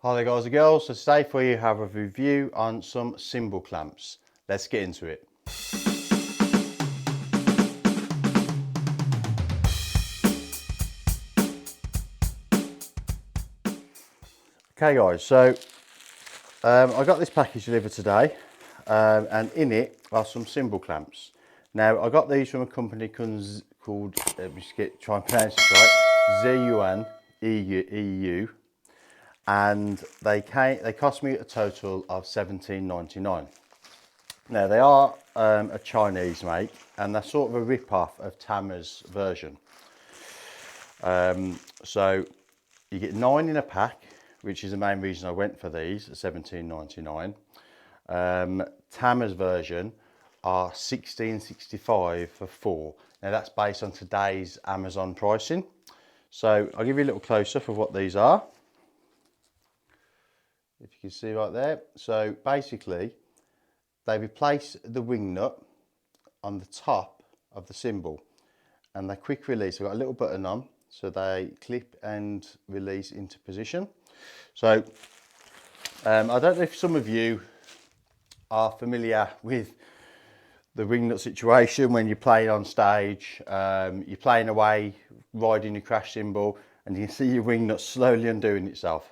Hi there guys and girls, so today for you have a review on some cymbal clamps. Let's get into it. Okay guys, so I got this package delivered today and in it are some cymbal clamps. Now I got these from a company called, let me just try and pronounce it right, ZUN EU. And they cost me a total of $17.99. Now they are a Chinese make, and they're sort of a rip-off of Tama's version. So you get 9 in a pack, which is the main reason I went for these at $17.99. Tama's version are $16.65 for 4. Now that's based on today's Amazon pricing. So I'll give you a little close-up of what these are. If you can see right there. So basically, they replace the wing nut on the top of the cymbal, and they're quick release. They've got a little button on, so they clip and release into position. So I don't know if some of you are familiar with the Wingnut Situation when you're playing on stage, you're playing away, riding your crash cymbal, and you can see your wingnut slowly undoing itself.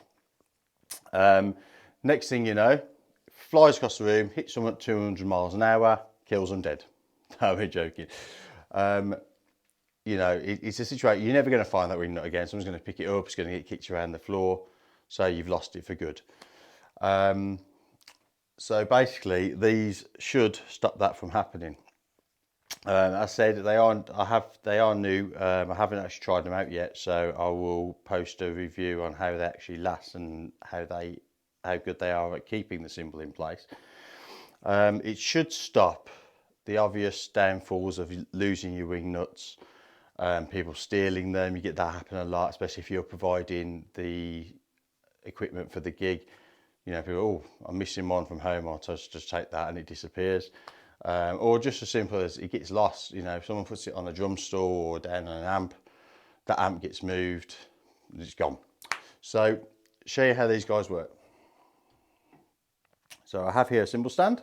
Next thing you know, flies across the room, hits someone at 200 miles an hour, kills them dead. No, we're joking. You know, it's a situation, you're never going to find that wingnut again. Someone's going to pick it up, it's going to get kicked around the floor, so you've lost it for good. So basically, these should stop that from happening. As I said, they are new. I haven't actually tried them out yet, so I will post a review on how they actually last and how good they are at keeping the cymbal in place. It should stop the obvious downfalls of losing your wing nuts, people stealing them. You get that happen a lot, especially if you're providing the equipment for the gig. You know, people, oh, I'm missing one from home, I'll just take that, and it disappears. Or just as simple as it gets lost. You know, if someone puts it on a drum stool or down on an amp, that amp gets moved, it's gone. So, show you how these guys work. So I have here a cymbal stand,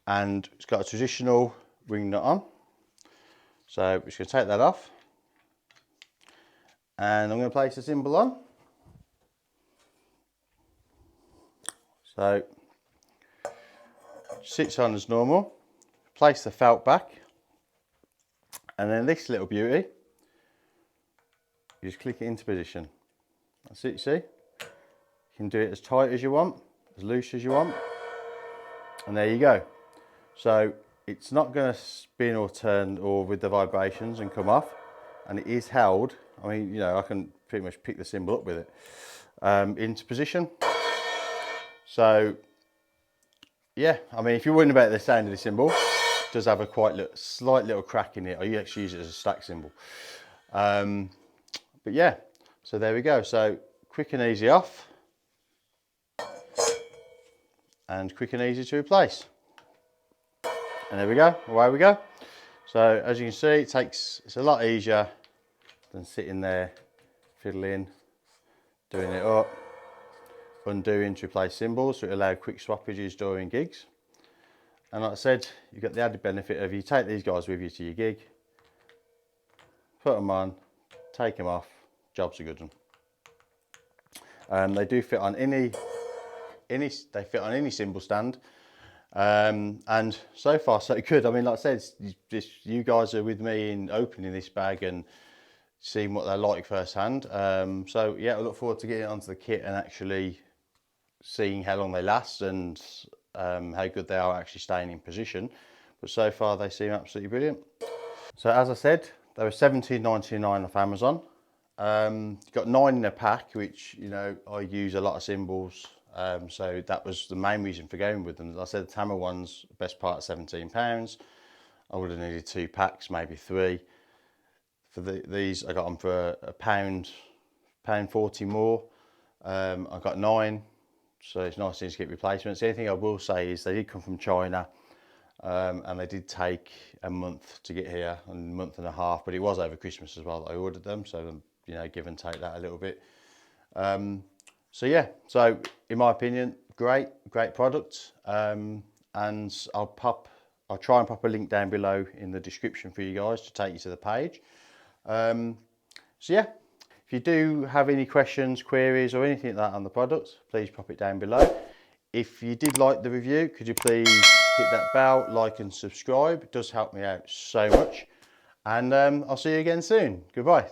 and it's got a traditional wing nut on. So I'm just going to take that off, and I'm going to place the cymbal on. So sits on as normal. Place the felt back, and then this little beauty, you just click it into position. That's it. See, you can do it as tight as you want, as loose as you want, and there you go. So it's not going to spin or turn or with the vibrations and come off, and it is held. I mean, you know, I can pretty much pick the cymbal up with it into position. So yeah, I mean, if you're wondering about the sound of the cymbal, it does have a slight little crack in it. I actually use it as a stack cymbal. But yeah, so there we go. So quick and easy off, and quick and easy to replace. And there we go, away we go. So as you can see, it's a lot easier than sitting there fiddling, doing it up, undoing to replace cymbals, so it allows quick swappages during gigs. And like I said, you've got the added benefit of you take these guys with you to your gig, put them on, take them off, job's a good one. They do fit on any cymbal stand. And so far so good. I mean, like I said, you guys are with me in opening this bag and seeing what they're like firsthand. So yeah, I look forward to getting it onto the kit and actually seeing how long they last and how good they are actually staying in position. But so far they seem absolutely brilliant. So as I said, they were $17.99 off Amazon. You've got 9 in a pack, which, you know, I use a lot of cymbals. So that was the main reason for going with them. As I said, the Tama one's the best part of £17. I would have needed 2 packs, maybe 3. For these, I got them for £1.40 more. I got 9, so it's nice to get replacements. The only thing I will say is they did come from China, and they did take a month to get here, a month and a half, but it was over Christmas as well that I ordered them, so you know, give and take that a little bit. So yeah, so in my opinion, great product. And I'll try and pop a link down below in the description for you guys to take you to the page. So yeah, if you do have any questions, queries or anything like that on the product, please pop it down below. If you did like the review, could you please hit that bell, like and subscribe? It does help me out so much. And I'll see you again soon. Goodbye.